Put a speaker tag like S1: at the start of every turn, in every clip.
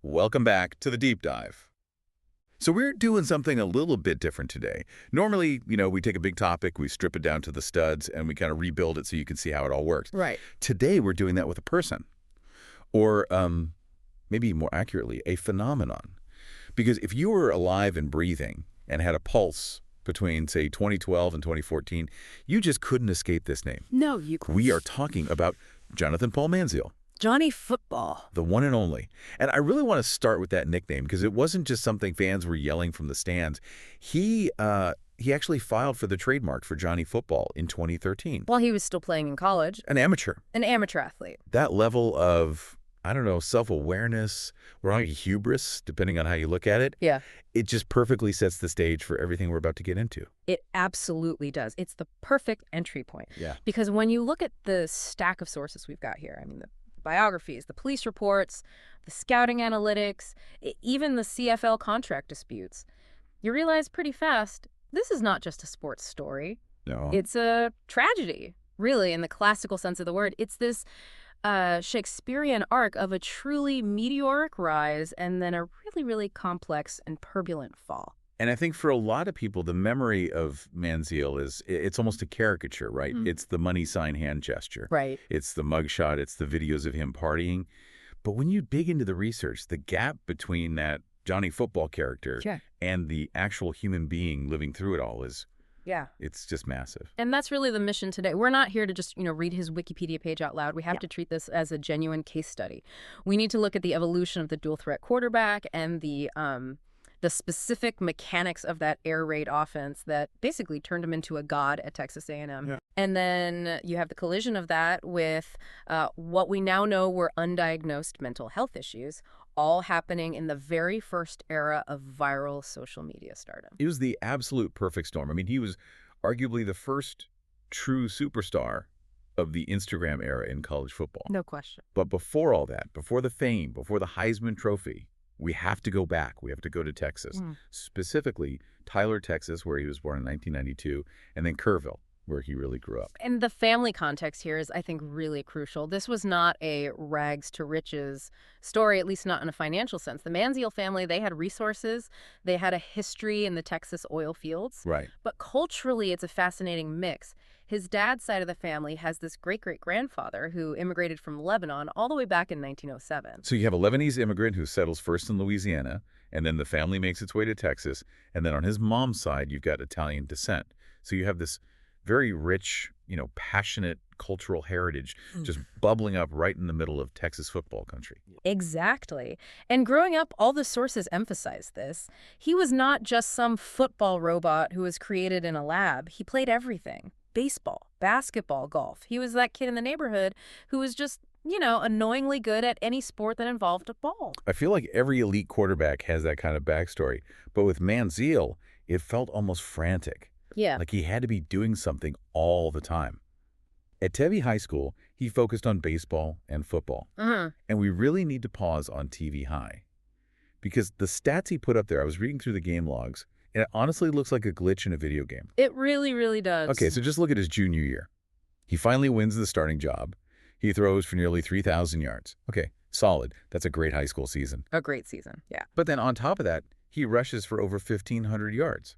S1: Welcome back to the deep dive. So we're doing something a little bit different today. Normally, we take a big topic, we strip it down to the studs, and we kind of rebuild it so you can see how it all works.
S2: Right.
S1: Today, we're doing that with a person, or maybe more accurately, a phenomenon. Because if you were alive and breathing and had a pulse between, say, 2012 and 2014, you just couldn't escape this name.
S2: No, you...
S1: We are talking about Jonathan Paul Manziel.
S2: Johnny Football.
S1: The one and only. And I really want to start with that nickname because it wasn't just something fans were yelling from the stands. He actually filed for the trademark for Johnny Football in 2013.
S2: While he was still playing in college.
S1: An amateur.
S2: An amateur athlete.
S1: That level of, self-awareness or hubris, depending on how you look at it.
S2: Yeah.
S1: It just perfectly sets the stage for everything we're about to get into.
S2: It absolutely does. It's the perfect entry point.
S1: Yeah.
S2: Because when you look at the stack of sources we've got here, the biographies, the police reports, the scouting analytics, even the CFL contract disputes, you realize pretty fast this is not just a sports story.
S1: No.
S2: It's a tragedy, really, in the classical sense of the word. It's this Shakespearean arc of a truly meteoric rise and then a really, really complex and turbulent fall.
S1: And I think for a lot of people, the memory of Manziel it's almost a caricature, right?
S2: Mm.
S1: It's the money sign hand gesture.
S2: Right.
S1: It's the mugshot. It's the videos of him partying. But when you dig into the research, the gap between that Johnny Football character and the actual human being living through it all it's just massive.
S2: And that's really the mission today. We're not here to just, read his Wikipedia page out loud. We have to treat this as a genuine case study. We need to look at the evolution of the dual threat quarterback and the specific mechanics of that air raid offense that basically turned him into a god at Texas A&M.
S1: Yeah.
S2: And then you have the collision of that with what we now know were undiagnosed mental health issues, all happening in the very first era of viral social media stardom.
S1: It was the absolute perfect storm. He was arguably the first true superstar of the Instagram era in college football.
S2: No question.
S1: But before all that, before the fame, before the Heisman Trophy, we have to go back. We have to go to Texas, specifically Tyler, Texas, where he was born in 1992, and then Kerrville, where he really grew up.
S2: And the family context here is, I think, really crucial. This was not a rags to riches story, at least not in a financial sense. The Manziel family, they had resources. They had a history in the Texas oil fields.
S1: Right.
S2: But culturally, it's a fascinating mix. His dad's side of the family has this great-great-grandfather who immigrated from Lebanon all the way back in 1907.
S1: So you have a Lebanese immigrant who settles first in Louisiana, and then the family makes its way to Texas. And then on his mom's side, you've got Italian descent. So you have this very rich, passionate cultural heritage just bubbling up right in the middle of Texas football country.
S2: Exactly. And growing up, all the sources emphasize this. He was not just some football robot who was created in a lab. He played everything. Baseball, basketball, golf. He was that kid in the neighborhood who was just, annoyingly good at any sport that involved a ball.
S1: I feel like every elite quarterback has that kind of backstory. But with Manziel, it felt almost frantic.
S2: Yeah.
S1: Like he had to be doing something all the time. At Tebby High School, he focused on baseball and football. And we really need to pause on TV High. Because the stats he put up there, I was reading through the game logs, and it honestly looks like a glitch in a video game.
S2: It really, really does.
S1: Okay, so just look at his junior year. He finally wins the starting job. He throws for nearly 3,000 yards. Okay, solid. That's a great high school season.
S2: A great season, yeah.
S1: But then on top of that, he rushes for over 1,500 yards.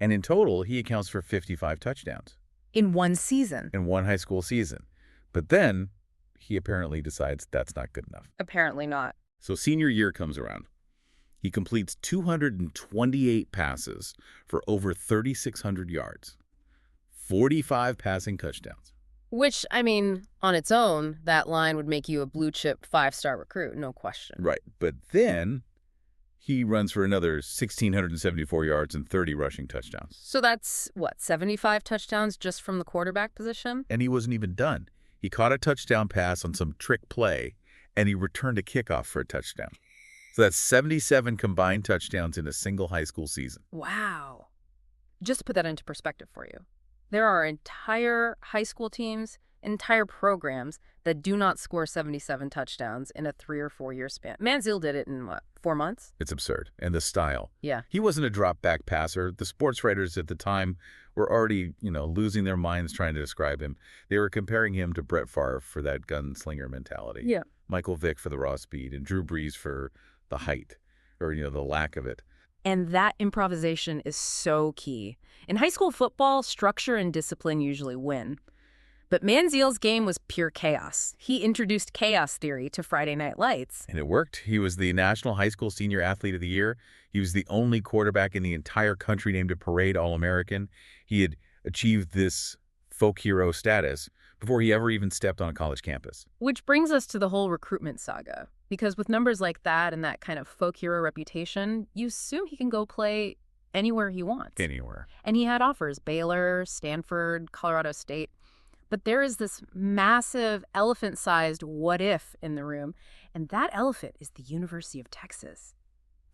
S1: And in total, he accounts for 55 touchdowns.
S2: In one season.
S1: In one high school season. But then he apparently decides that's not good enough.
S2: Apparently not.
S1: So senior year comes around. He completes 228 passes for over 3,600 yards, 45 passing touchdowns.
S2: Which, on its own, that line would make you a blue-chip 5-star recruit, no question.
S1: Right. But then he runs for another 1,674 yards and 30 rushing touchdowns.
S2: So that's, 75 touchdowns just from the quarterback position?
S1: And he wasn't even done. He caught a touchdown pass on some trick play, and he returned a kickoff for a touchdown. So that's 77 combined touchdowns in a single high school season.
S2: Wow. Just to put that into perspective for you, there are entire high school teams, entire programs that do not score 77 touchdowns in a 3 or 4 year span. Manziel did it in, 4 months?
S1: It's absurd. And the style.
S2: Yeah.
S1: He wasn't a drop-back passer. The sports writers at the time were already, losing their minds trying to describe him. They were comparing him to Brett Favre for that gunslinger mentality.
S2: Yeah.
S1: Michael Vick for the raw speed, and Drew Brees for the height or, the lack of it.
S2: And that improvisation is so key. In high school football, structure and discipline usually win. But Manziel's game was pure chaos. He introduced chaos theory to Friday Night Lights.
S1: And it worked. He was the National High School Senior Athlete of the Year. He was the only quarterback in the entire country named a parade All-American. He had achieved this folk hero status before he ever even stepped on a college campus.
S2: Which brings us to the whole recruitment saga. Because with numbers like that and that kind of folk hero reputation, you assume he can go play anywhere he wants.
S1: Anywhere.
S2: And he had offers: Baylor, Stanford, Colorado State. But there is this massive elephant-sized what-if in the room, and that elephant is the University of Texas,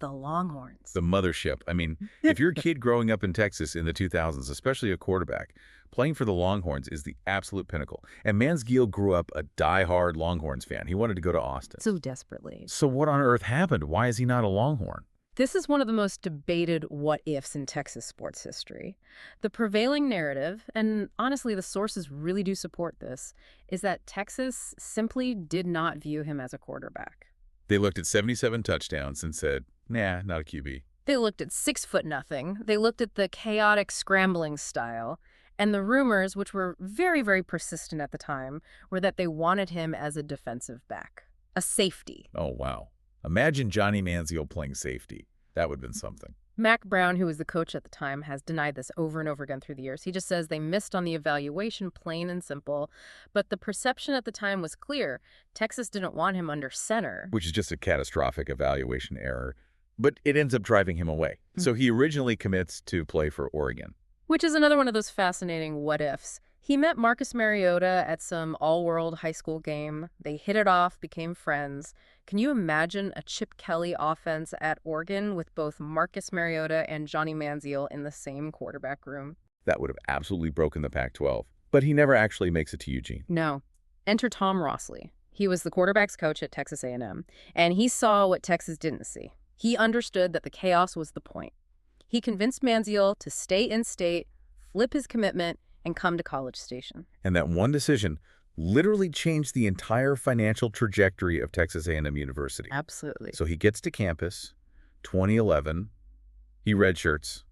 S2: the Longhorns.
S1: The mothership. I mean, if you're a kid growing up in Texas in the 2000s, especially a quarterback, playing for the Longhorns is the absolute pinnacle. And Manziel grew up a die-hard Longhorns fan. He wanted to go to Austin.
S2: So desperately.
S1: So what on earth happened? Why is he not a Longhorn?
S2: This is one of the most debated what-ifs in Texas sports history. The prevailing narrative, and honestly the sources really do support this, is that Texas simply did not view him as a quarterback.
S1: They looked at 77 touchdowns and said, nah, not a QB.
S2: They looked at 6'0". They looked at the chaotic scrambling style. And the rumors, which were very, very persistent at the time, were that they wanted him as a defensive back, a safety.
S1: Oh, wow. Imagine Johnny Manziel playing safety. That would have been something.
S2: Mac Brown, who was the coach at the time, has denied this over and over again through the years. He just says they missed on the evaluation, plain and simple. But the perception at the time was clear. Texas didn't want him under center.
S1: Which is just a catastrophic evaluation error. But it ends up driving him away. So he originally commits to play for Oregon.
S2: Which is another one of those fascinating what-ifs. He met Marcus Mariota at some all-world high school game. They hit it off, became friends. Can you imagine a Chip Kelly offense at Oregon with both Marcus Mariota and Johnny Manziel in the same quarterback room?
S1: That would have absolutely broken the Pac-12. But he never actually makes it to Eugene.
S2: No. Enter Tom Rossley. He was the quarterback's coach at Texas A&M, and he saw what Texas didn't see. He understood that the chaos was the point. He convinced Manziel to stay in-state, flip his commitment, and come to College Station.
S1: And that one decision literally changed the entire financial trajectory of Texas A&M University.
S2: Absolutely.
S1: So he gets to campus, 2011, he redshirts.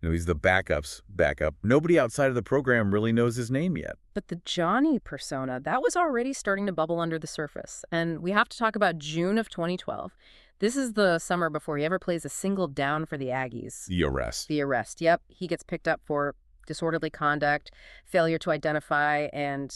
S1: He's the backup. Nobody outside of the program really knows his name yet.
S2: But the Johnny persona, that was already starting to bubble under the surface. And we have to talk about June of 2012. This is the summer before he ever plays a single down for the Aggies.
S1: The arrest.
S2: Yep. He gets picked up for disorderly conduct, failure to identify, and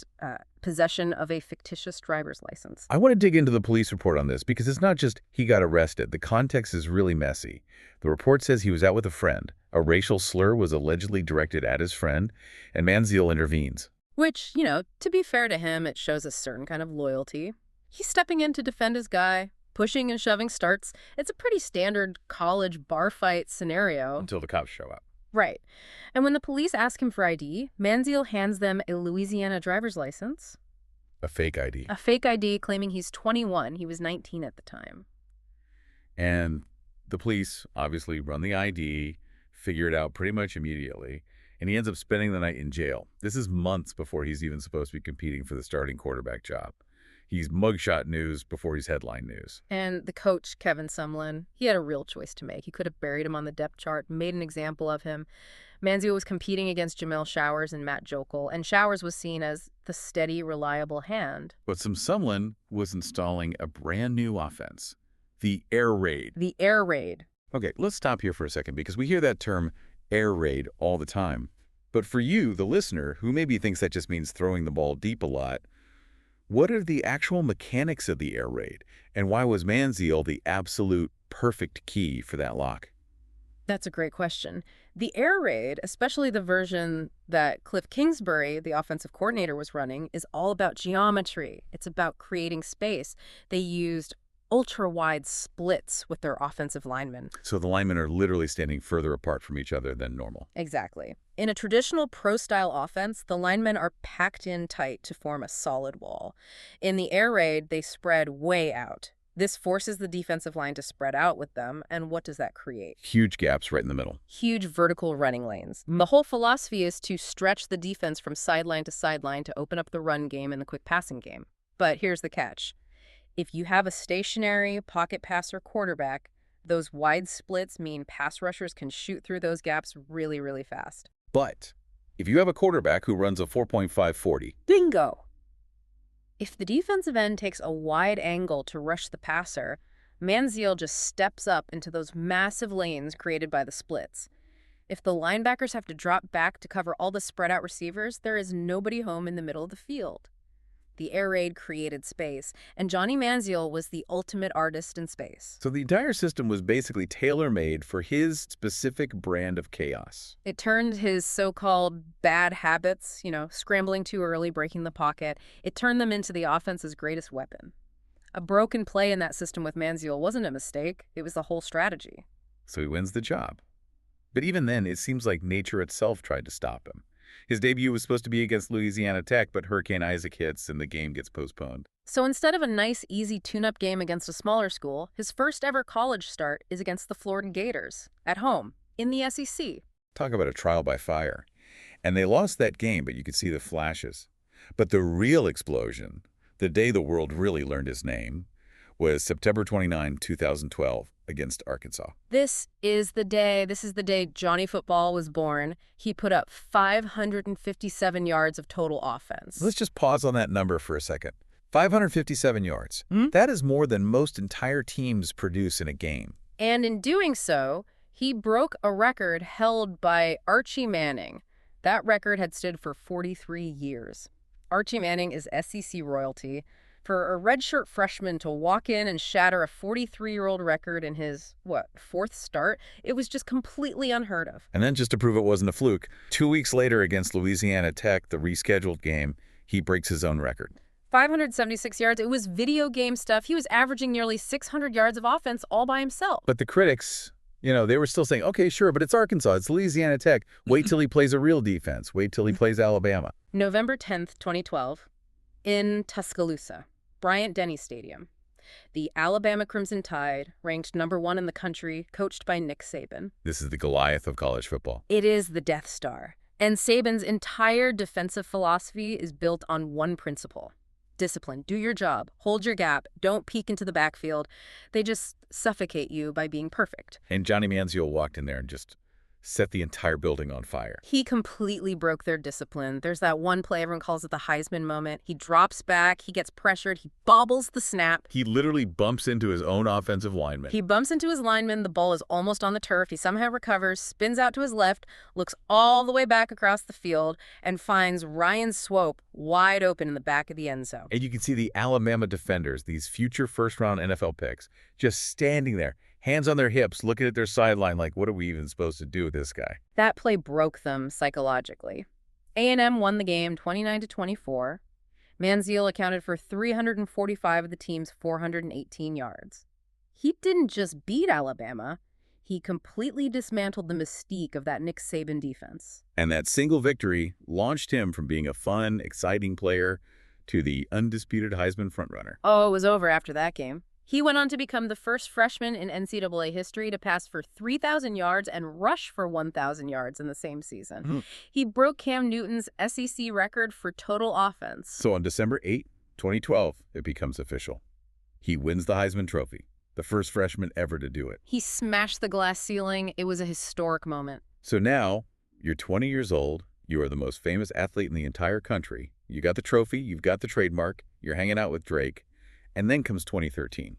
S2: possession of a fictitious driver's license.
S1: I want to dig into the police report on this because it's not just he got arrested. The context is really messy. The report says he was out with a friend. A racial slur was allegedly directed at his friend, and Manziel intervenes.
S2: Which, to be fair to him, it shows a certain kind of loyalty. He's stepping in to defend his guy. Pushing and shoving starts. It's a pretty standard college bar fight scenario.
S1: Until the cops show up.
S2: Right. And when the police ask him for ID, Manziel hands them a Louisiana driver's license.
S1: A fake ID.
S2: A fake ID claiming he's 21. He was 19 at the time.
S1: And the police obviously run the ID, figure it out pretty much immediately, and he ends up spending the night in jail. This is months before he's even supposed to be competing for the starting quarterback job. He's mugshot news before he's headline news.
S2: And the coach, Kevin Sumlin, he had a real choice to make. He could have buried him on the depth chart, made an example of him. Manziel was competing against Jamel Showers and Matt Jokel, and Showers was seen as the steady, reliable hand.
S1: But Sumlin was installing a brand new offense, the air raid.
S2: The air raid.
S1: Okay, let's stop here for a second because we hear that term air raid all the time. But for you, the listener, who maybe thinks that just means throwing the ball deep a lot, what are the actual mechanics of the air raid, and why was Manziel the absolute perfect key for that lock?
S2: That's a great question. The air raid, especially the version that Cliff Kingsbury, the offensive coordinator, was running, is all about geometry. It's about creating space. They used ultra-wide splits with their offensive linemen.
S1: So the linemen are literally standing further apart from each other than normal.
S2: Exactly. In a traditional pro-style offense, the linemen are packed in tight to form a solid wall. In the air raid, they spread way out. This forces the defensive line to spread out with them, and what does that create?
S1: Huge gaps right in the middle.
S2: Huge vertical running lanes. The whole philosophy is to stretch the defense from sideline to sideline to open up the run game and the quick passing game. But here's the catch. If you have a stationary pocket passer quarterback, those wide splits mean pass rushers can shoot through those gaps really, really fast.
S1: But if you have a quarterback who runs a 4.540,
S2: Bingo! If the defensive end takes a wide angle to rush the passer, Manziel just steps up into those massive lanes created by the splits. If the linebackers have to drop back to cover all the spread-out receivers, there is nobody home in the middle of the field. The air raid created space, and Johnny Manziel was the ultimate artist in space.
S1: so the entire system was basically tailor-made for his specific brand of chaos.
S2: It turned his so-called bad habits, scrambling too early, breaking the pocket, it turned them into the offense's greatest weapon. A broken play in that system with Manziel wasn't a mistake, it was the whole strategy.
S1: So he wins the job. But even then, it seems like nature itself tried to stop him. His debut was supposed to be against Louisiana Tech, but Hurricane Isaac hits and the game gets postponed.
S2: So instead of a nice, easy tune-up game against a smaller school, his first ever college start is against the Florida Gators, at home, in the SEC.
S1: Talk about a trial by fire. And they lost that game, but you could see the flashes. But the real explosion, the day the world really learned his name, was September 29, 2012, against Arkansas.
S2: This is the day Johnny Football was born. He put up 557 yards of total offense.
S1: Let's just pause on that number for a second. 557 yards. That is more than most entire teams produce in a game.
S2: And in doing so, he broke a record held by Archie Manning. That record had stood for 43 years. Archie Manning is SEC royalty. For a redshirt freshman to walk in and shatter a 43-year-old record in his, fourth start, it was just completely unheard of.
S1: And then just to prove it wasn't a fluke, 2 weeks later against Louisiana Tech, the rescheduled game, he breaks his own record.
S2: 576 yards, it was video game stuff. He was averaging nearly 600 yards of offense all by himself.
S1: But the critics, they were still saying, okay, sure, but it's Arkansas, it's Louisiana Tech. Wait till he plays a real defense. Wait till he plays Alabama.
S2: November 10th, 2012, in Tuscaloosa. Bryant-Denny Stadium. The Alabama Crimson Tide, ranked #1 in the country, coached by Nick Saban.
S1: This is the Goliath of college football.
S2: It is the Death Star. And Saban's entire defensive philosophy is built on one principle. Discipline. Do your job. Hold your gap. Don't peek into the backfield. They just suffocate you by being perfect.
S1: And Johnny Manziel walked in there and just set the entire building on fire.
S2: He completely broke their discipline. There's that one play, everyone calls it the Heisman moment. He drops back, he gets pressured, he bobbles the snap.
S1: He literally bumps into his own offensive lineman.
S2: He bumps into his lineman, the ball is almost on the turf, he somehow recovers, spins out to his left, looks all the way back across the field, and finds Ryan Swope wide open in the back of the end zone.
S1: And you can see the Alabama defenders, these future first-round NFL picks, just standing there, hands on their hips, looking at their sideline like, what are we even supposed to do with this guy?
S2: That play broke them psychologically. A&M won the game 29-24. Manziel accounted for 345 of the team's 418 yards. He didn't just beat Alabama, he completely dismantled the mystique of that Nick Saban defense.
S1: And that single victory launched him from being a fun, exciting player to the undisputed Heisman frontrunner.
S2: Oh, it was over after that game. He went on to become the first freshman in NCAA history to pass for 3,000 yards and rush for 1,000 yards in the same season. He broke Cam Newton's SEC record for total offense.
S1: So on December 8, 2012, it becomes official. He wins the Heisman Trophy, the first freshman ever to do it.
S2: He smashed the glass ceiling. It was a historic moment.
S1: So now, you're 20 years old, you are the most famous athlete in the entire country. You got the trophy, you've got the trademark, you're hanging out with Drake. And then comes 2013,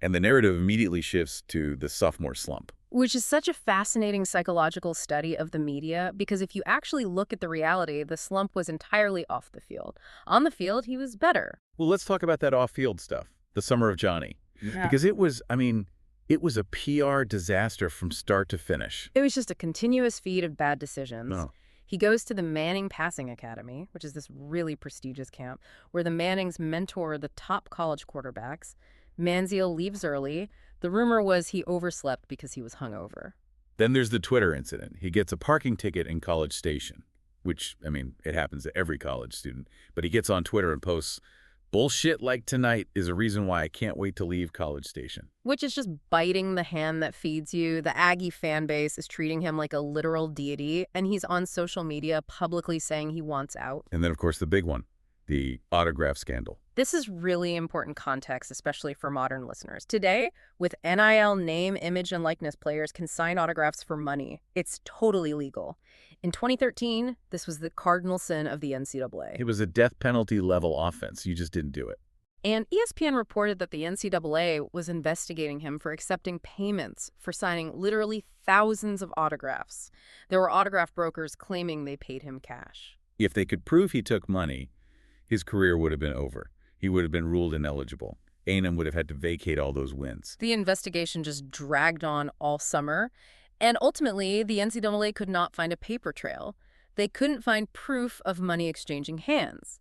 S1: and the narrative immediately shifts to the sophomore slump.
S2: Which is such a fascinating psychological study of the media, because if you actually look at the reality, the slump was entirely off the field. On the field, he was better.
S1: Well, let's talk about that off-field stuff, the summer of Johnny.
S2: Yeah.
S1: Because it was a PR disaster from start to finish.
S2: It was just a continuous feed of bad decisions.
S1: No.
S2: He goes to the Manning Passing Academy, which is this really prestigious camp, where the Mannings mentor the top college quarterbacks. Manziel leaves early. The rumor was he overslept because he was hungover.
S1: Then there's the Twitter incident. He gets a parking ticket in College Station, which, it happens to every college student. But he gets on Twitter and posts, "Bullshit like tonight is a reason why I can't wait to leave College Station."
S2: Which is just biting the hand that feeds you. The Aggie fan base is treating him like a literal deity, and he's on social media publicly saying he wants out.
S1: And then, of course, the big one. the autograph scandal.
S2: This is really important context, especially for modern listeners. Today, with NIL name, image, and likeness, players can sign autographs for money. It's totally legal. In 2013, this was the cardinal sin of the NCAA.
S1: It was a death penalty level offense. You just didn't do it.
S2: And ESPN reported that the NCAA was investigating him for accepting payments for signing literally thousands of autographs. There were autograph brokers claiming they paid him cash.
S1: If they could prove he took money, his career would have been over. He would have been ruled ineligible. A&M would have had to vacate all those wins.
S2: The investigation just dragged on all summer, and ultimately, the NCAA could not find a paper trail. They couldn't find proof of money exchanging hands.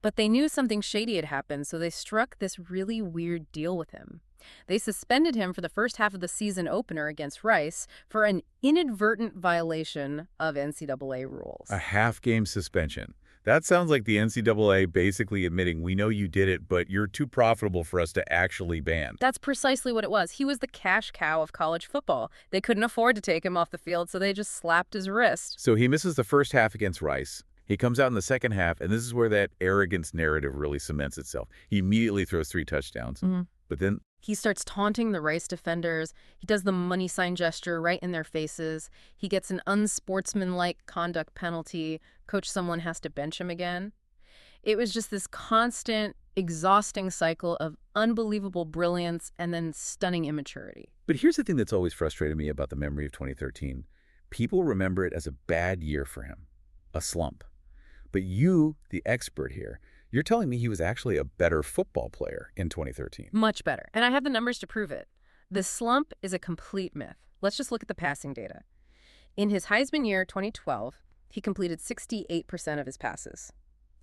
S2: But they knew something shady had happened, so they struck this really weird deal with him. They suspended him for the first half of the season opener against Rice for an inadvertent violation of NCAA rules.
S1: A half-game suspension. That sounds like the NCAA basically admitting, we know you did it, but you're too profitable for us to actually ban.
S2: That's precisely what it was. He was the cash cow of college football. They couldn't afford to take him off the field, so they just slapped his wrist.
S1: So he misses the first half against Rice. He comes out in the second half, and this is where that arrogance narrative really cements itself. He immediately throws 3 touchdowns. But then
S2: he starts taunting the Rice defenders. He does the money sign gesture right in their faces. He gets an unsportsmanlike conduct penalty. Coach someone has to bench him again. It was just this constant, exhausting cycle of unbelievable brilliance and then stunning immaturity.
S1: But here's the thing that's always frustrated me about the memory of 2013. People remember it as a bad year for him, a slump. But you, the expert here, you're telling me he was actually a better football player in 2013.
S2: Much better. And I have the numbers to prove it. The slump is a complete myth. Let's just look at the passing data. In his Heisman year, 2012, he completed 68% of his passes.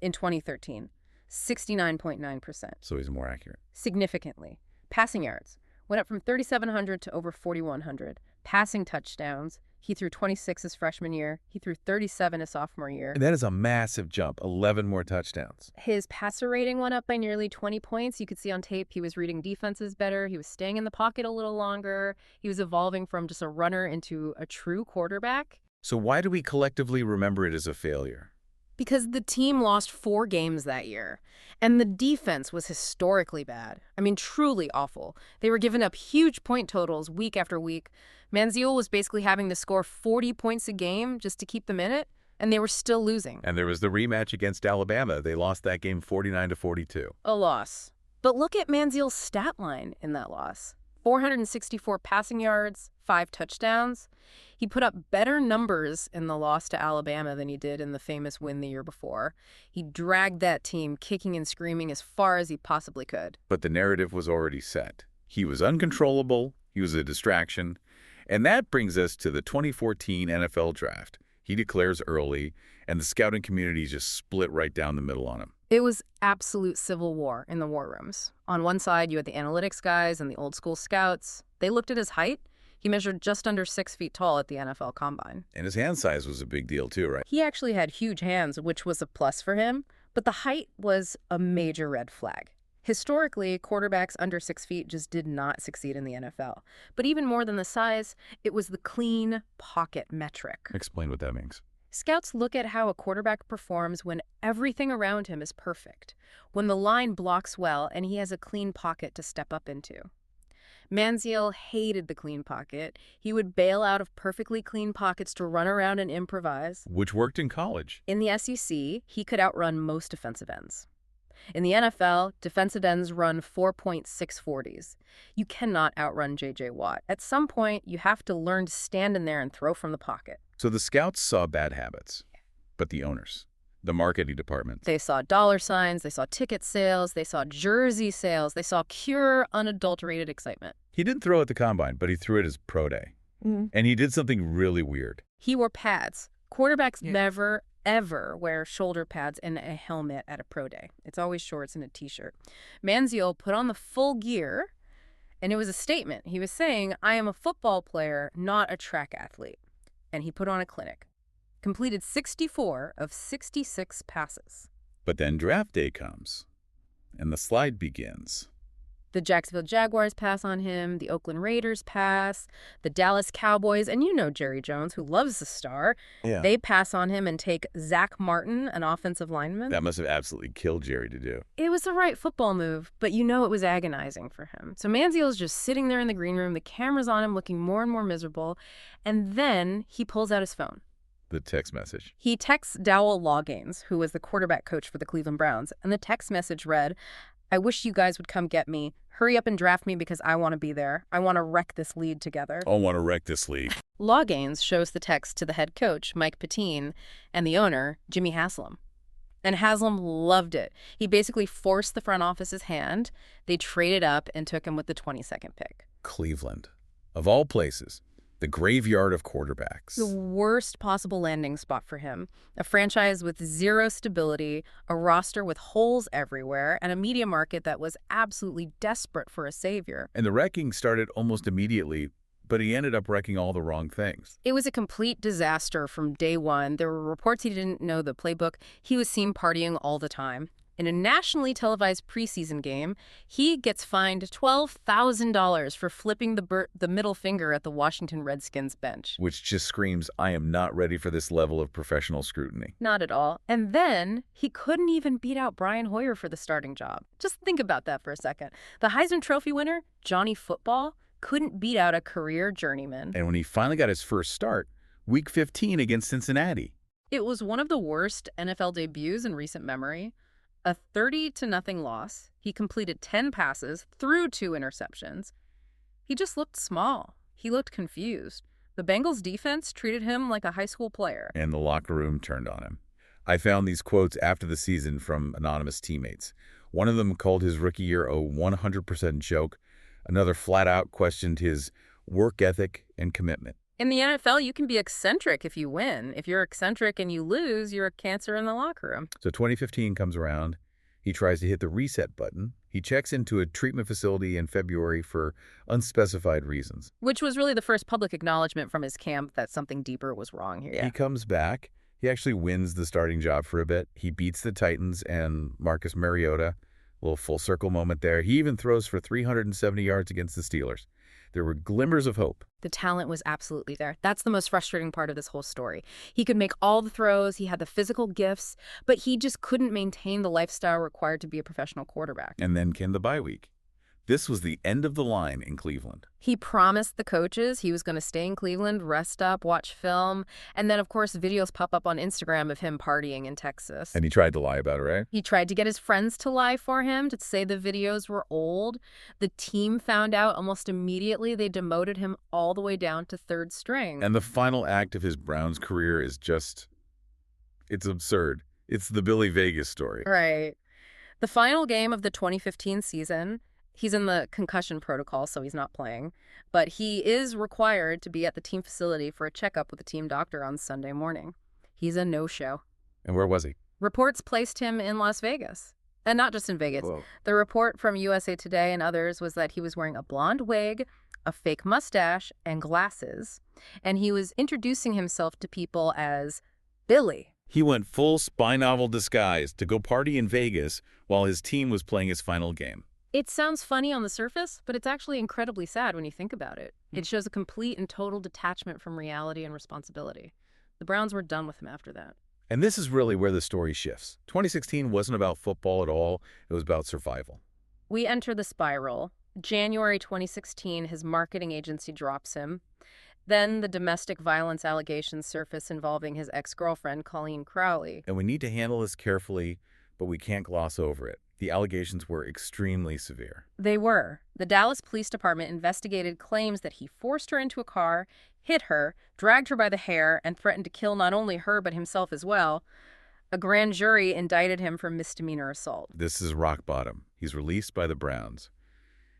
S2: In 2013, 69.9%.
S1: So he's more accurate.
S2: Significantly. Passing yards went up from 3,700 to over 4,100. Passing touchdowns, he threw 26 his freshman year. He threw 37 his sophomore year.
S1: And that is a massive jump, 11 more touchdowns.
S2: His passer rating went up by nearly 20 points. You could see on tape he was reading defenses better. He was staying in the pocket a little longer. He was evolving from just a runner into a true quarterback.
S1: So why do we collectively remember it as a failure?
S2: Because the team lost 4 games that year, and the defense was historically bad. I mean, truly awful. They were giving up huge point totals week after week. Manziel was basically having to score 40 points a game just to keep them in it, and they were still losing.
S1: And there was the rematch against Alabama. They lost that game 49-42.
S2: A loss. But look at Manziel's stat line in that loss. 464 passing yards, 5 touchdowns. He put up better numbers in the loss to Alabama than he did in the famous win the year before. He dragged that team kicking and screaming as far as he possibly could.
S1: But the narrative was already set. He was uncontrollable. He was a distraction. And that brings us to the 2014 NFL Draft. He declares early, and the scouting community just split right down the middle on him.
S2: It was absolute civil war in the war rooms. On one side, you had the analytics guys and the old school scouts. They looked at his height. He measured just under 6 feet tall at the NFL Combine.
S1: And his hand size was a big deal too, right?
S2: He actually had huge hands, which was a plus for him, but the height was a major red flag. Historically, quarterbacks under 6 feet just did not succeed in the NFL. But even more than the size, it was the clean pocket metric.
S1: Explain what that means.
S2: Scouts look at how a quarterback performs when everything around him is perfect, when the line blocks well and he has a clean pocket to step up into. Manziel hated the clean pocket. He would bail out of perfectly clean pockets to run around and improvise.
S1: Which worked in college.
S2: In the SEC, he could outrun most defensive ends. In the NFL, defensive ends run 4.640s. You cannot outrun J.J. Watt. At some point, you have to learn to stand in there and throw from the pocket.
S1: So the scouts saw bad habits, but the owners, the marketing department.
S2: They saw dollar signs, they saw ticket sales, they saw jersey sales, they saw pure, unadulterated excitement.
S1: He didn't throw at the Combine, but he threw at his pro day. And he did something really weird.
S2: He wore pads. Quarterbacks never, ever wear shoulder pads and a helmet at a pro day. It's always shorts and a T-shirt. Manziel put on the full gear, and it was a statement. He was saying, I am a football player, not a track athlete. And he put on a clinic. Completed 64 of 66 passes.
S1: But then draft day comes, and the slide begins.
S2: The Jacksonville Jaguars pass on him, the Oakland Raiders pass, the Dallas Cowboys, and you know Jerry Jones, who loves the star,
S1: Yeah.
S2: they pass on him and take Zach Martin, an offensive lineman.
S1: That must have absolutely killed Jerry to do.
S2: It was the right football move, but you know it was agonizing for him. So Manziel is just sitting there in the green room, the camera's on him, looking more and more miserable, and then he pulls out his phone.
S1: The text message.
S2: He texts Dowell Lawgaines, who was the quarterback coach for the Cleveland Browns, and the text message read, "I wish you guys would come get me. Hurry up and draft me because I want to be there. I want to wreck this lead together."
S1: I want to wreck this league.
S2: Lawgaines shows the text to the head coach, Mike Pettine, and the owner, Jimmy Haslam. And Haslam loved it. He basically forced the front office's hand. They traded up and took him with the 22nd pick.
S1: Cleveland. Of all places, the graveyard of quarterbacks.
S2: The worst possible landing spot for him. A franchise with zero stability, a roster with holes everywhere, and a media market that was absolutely desperate for a savior.
S1: And the wrecking started almost immediately, but he ended up wrecking all the wrong things.
S2: It was a complete disaster from day one. There were reports he didn't know the playbook. He was seen partying all the time. In a nationally televised preseason game, he gets fined $12,000 for flipping the middle finger at the Washington Redskins bench.
S1: Which just screams, I am not ready for this level of professional scrutiny.
S2: Not at all. And then he couldn't even beat out Brian Hoyer for the starting job. Just think about that for a second. The Heisman Trophy winner, Johnny Football, couldn't beat out a career journeyman.
S1: And when he finally got his first start, Week 15 against Cincinnati.
S2: It was one of the worst NFL debuts in recent memory. A 30-0 loss. He completed 10 passes, threw 2 interceptions. He just looked small. He looked confused. The Bengals defense treated him like a high school player.
S1: And the locker room turned on him. I found these quotes after the season from anonymous teammates. One of them called his rookie year a 100% joke. Another flat out questioned his work ethic and commitment.
S2: In the NFL, you can be eccentric if you win. If you're eccentric and you lose, you're a cancer in the locker room.
S1: So 2015 comes around. He tries to hit the reset button. He checks into a treatment facility in February for unspecified reasons.
S2: Which was really the first public acknowledgement from his camp that something deeper was wrong here.
S1: He comes back. He actually wins the starting job for a bit. He beats the Titans and Marcus Mariota. A little full circle moment there. He even throws for 370 yards against the Steelers. There were glimmers of hope.
S2: The talent was absolutely there. That's the most frustrating part of this whole story. He could make all the throws, he had the physical gifts, but he just couldn't maintain the lifestyle required to be a professional quarterback.
S1: And then came the bye week. This was the end of the line in Cleveland.
S2: He promised the coaches he was going to stay in Cleveland, rest up, watch film, and then, of course, videos pop up on Instagram of him partying in Texas.
S1: And he tried to lie about it, right?
S2: He tried to get his friends to lie for him, to say the videos were old. The team found out almost immediately. They demoted him all the way down to third string.
S1: And the final act of his Browns career is just, it's absurd. It's the Billy Vegas story.
S2: Right. The final game of the 2015 season, he's in the concussion protocol, so he's not playing. But he is required to be at the team facility for a checkup with the team doctor on Sunday morning. He's a no-show.
S1: And where was he?
S2: Reports placed him in Las Vegas. And not just in Vegas.
S1: Whoa.
S2: The report from USA Today and others was that he was wearing a blonde wig, a fake mustache, and glasses. And he was introducing himself to people as Billy.
S1: He went full spy novel disguise to go party in Vegas while his team was playing his final game.
S2: It sounds funny on the surface, but it's actually incredibly sad when you think about it. It shows a complete and total detachment from reality and responsibility. The Browns were done with him after that.
S1: And this is really where the story shifts. 2016 wasn't about football at all. It was about survival.
S2: We enter the spiral. January 2016, his marketing agency drops him. Then the domestic violence allegations surface involving his ex-girlfriend, Colleen Crowley.
S1: And we need to handle this carefully, but we can't gloss over it. The allegations were extremely severe.
S2: They were. The Dallas Police Department investigated claims that he forced her into a car, hit her, dragged her by the hair, and threatened to kill not only her but himself as well. A grand jury indicted him for misdemeanor assault.
S1: This is rock bottom. He's released by the Browns.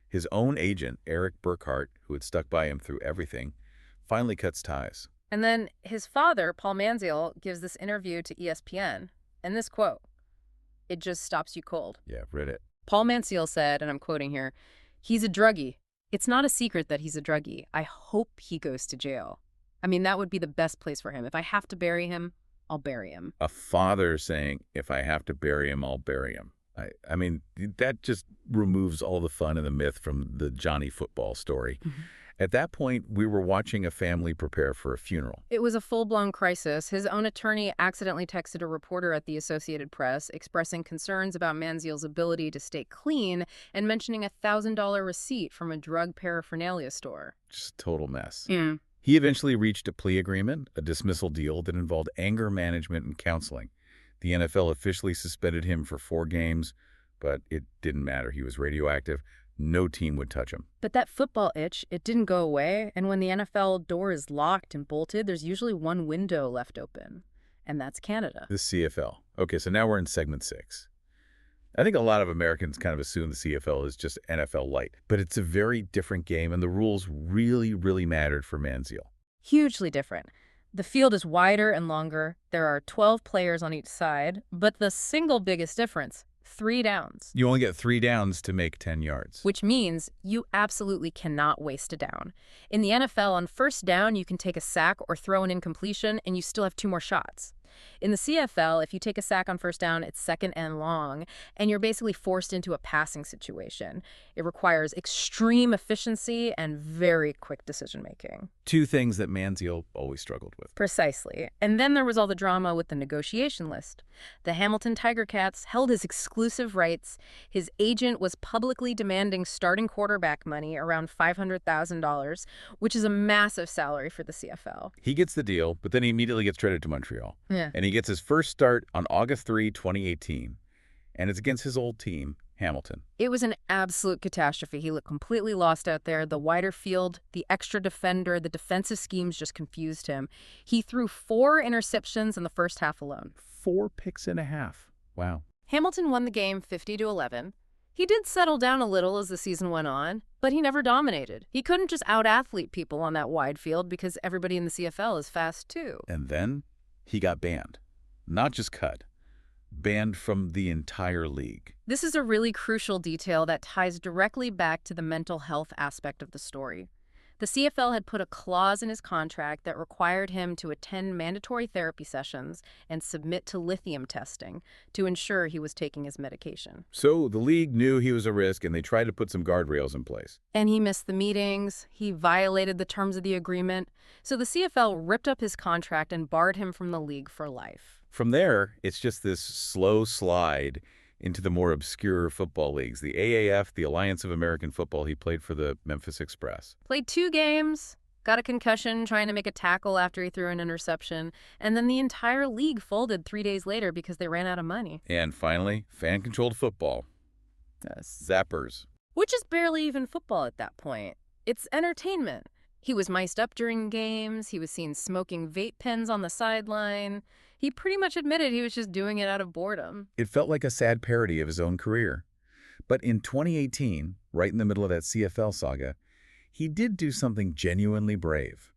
S1: His own agent, Eric Burkhart, who had stuck by him through everything, finally cuts ties.
S2: And then his father, Paul Manziel, gives this interview to ESPN. And this quote, "It just stops you cold."
S1: Yeah, read it.
S2: Paul Manziel said, and I'm quoting here, "He's a druggie. It's not a secret that he's a druggie. I hope he goes to jail. I mean, that would be the best place for him. If I have to bury him, I'll bury him."
S1: A father saying, if I have to bury him, I'll bury him. I mean, that just removes all the fun and the myth from the Johnny football story. At that point, we were watching a family prepare for a funeral.
S2: It was a full-blown crisis. His own attorney accidentally texted a reporter at the Associated Press expressing concerns about Manziel's ability to stay clean and mentioning a $1,000 receipt from a drug paraphernalia store.
S1: Just a total mess.
S2: Yeah.
S1: He eventually reached a plea agreement, a dismissal deal that involved anger management and counseling. The NFL officially suspended him for 4 games, but it didn't matter. He was radioactive. No team would touch him.
S2: But that football itch, it didn't go away, and when the NFL door is locked and bolted, there's usually one window left open, and that's Canada.
S1: The CFL. Okay, so now we're in segment 6. I think a lot of Americans kind of assume the CFL is just NFL light, but it's a very different game, and the rules really, really mattered for Manziel.
S2: Hugely different. The field is wider and longer. There are 12 players on each side, but the single biggest difference, 3 downs.
S1: You only get 3 downs to make 10 yards.
S2: Which means you absolutely cannot waste a down. In the NFL, on first down, you can take a sack or throw an incompletion, and you still have 2 more shots. In the CFL, if you take a sack on first down, it's second and long, and you're basically forced into a passing situation. It requires extreme efficiency and very quick decision-making.
S1: 2 things that Manziel always struggled with.
S2: Precisely. And then there was all the drama with the negotiation list. The Hamilton Tiger Cats held his exclusive rights. His agent was publicly demanding starting quarterback money around $500,000, which is a massive salary for the CFL.
S1: He gets the deal, but then he immediately gets traded to Montreal.
S2: Yeah.
S1: And he gets his first start on August 3, 2018. And it's against his old team, Hamilton.
S2: It was an absolute catastrophe. He looked completely lost out there. The wider field, the extra defender, the defensive schemes just confused him. He threw 4 interceptions in the first half alone.
S1: 4 picks and a half. Wow.
S2: Hamilton won the game 50-11. He did settle down a little as the season went on, but he never dominated. He couldn't just out-athlete people on that wide field because everybody in the CFL is fast too.
S1: And then he got banned. Not just cut. Banned from the entire league.
S2: This is a really crucial detail that ties directly back to the mental health aspect of the story. The CFL had put a clause in his contract that required him to attend mandatory therapy sessions and submit to lithium testing to ensure he was taking his medication.
S1: So the league knew he was a risk, and they tried to put some guardrails in place.
S2: And he missed the meetings. He violated the terms of the agreement. So the CFL ripped up his contract and barred him from the league for life.
S1: From there, it's just this slow slide into the more obscure football leagues. The AAF, the Alliance of American Football, he played for the Memphis Express.
S2: Played 2 games, got a concussion trying to make a tackle after he threw an interception, and then the entire league folded 3 days later because they ran out of money.
S1: And finally, fan-controlled football. Zappers.
S2: Which is barely even football at that point. It's entertainment. He was mic'd up during games. He was seen smoking vape pens on the sideline. He pretty much admitted he was just doing it out of boredom.
S1: It felt like a sad parody of his own career. But in 2018, right in the middle of that CFL saga, he did do something genuinely brave.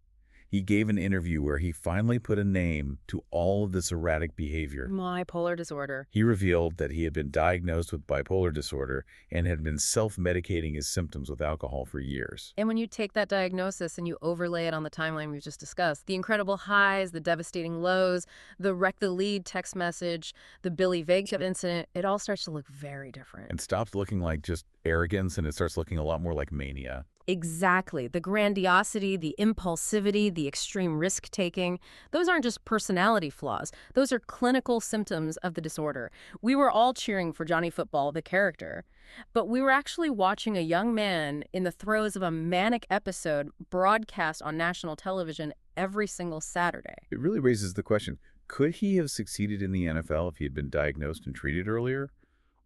S1: He gave an interview where he finally put a name to all of this erratic behavior.
S2: Bipolar disorder.
S1: He revealed that he had been diagnosed with bipolar disorder and had been self-medicating his symptoms with alcohol for years.
S2: And when you take that diagnosis and you overlay it on the timeline we've just discussed, the incredible highs, the devastating lows, the wreck the lead text message, the Billy Vegas incident, it all starts to look very different.
S1: And stops looking like just arrogance, and it starts looking a lot more like mania.
S2: Exactly. The grandiosity, the impulsivity, the extreme risk-taking, those aren't just personality flaws. Those are clinical symptoms of the disorder. We were all cheering for Johnny Football, the character, but we were actually watching a young man in the throes of a manic episode broadcast on national television every single Saturday.
S1: It really raises the question, could he have succeeded in the NFL if he had been diagnosed and treated earlier?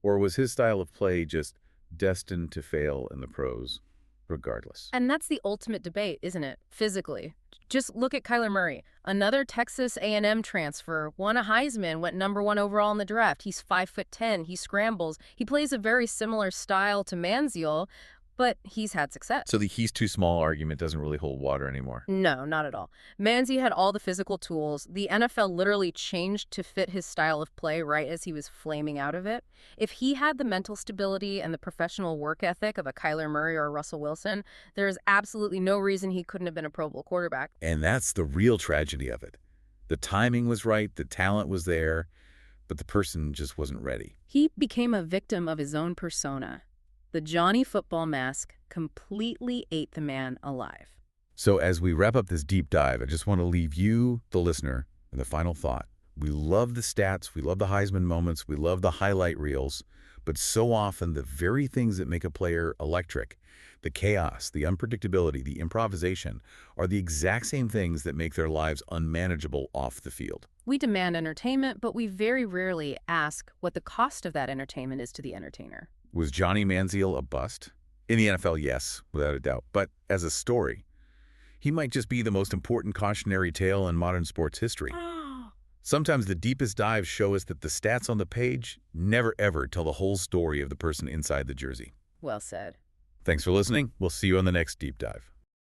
S1: Or was his style of play just destined to fail in the pros? Regardless.
S2: And that's the ultimate debate, isn't it? Physically. Just look at Kyler Murray, another Texas A&M transfer, won a Heisman, went #1 overall in the draft. He's 5'10", he scrambles. He plays a very similar style to Manziel, but he's had success.
S1: So the he's too small argument doesn't really hold water anymore?
S2: No, not at all. Manziel had all the physical tools. The NFL literally changed to fit his style of play right as he was flaming out of it. If he had the mental stability and the professional work ethic of a Kyler Murray or a Russell Wilson, there is absolutely no reason he couldn't have been a Pro Bowl quarterback.
S1: And that's the real tragedy of it. The timing was right, the talent was there, but the person just wasn't ready.
S2: He became a victim of his own persona. The Johnny Football mask completely ate the man alive.
S1: So as we wrap up this deep dive, I just want to leave you, the listener, with a final thought. We love the stats, we love the Heisman moments, we love the highlight reels, but so often the very things that make a player electric, the chaos, the unpredictability, the improvisation, are the exact same things that make their lives unmanageable off the field.
S2: We demand entertainment, but we very rarely ask what the cost of that entertainment is to the entertainer.
S1: Was Johnny Manziel a bust? In the NFL, yes, without a doubt. But as a story, he might just be the most important cautionary tale in modern sports history. Sometimes the deepest dives show us that the stats on the page never ever tell the whole story of the person inside the jersey.
S2: Well said.
S1: Thanks for listening. We'll see you on the next deep dive.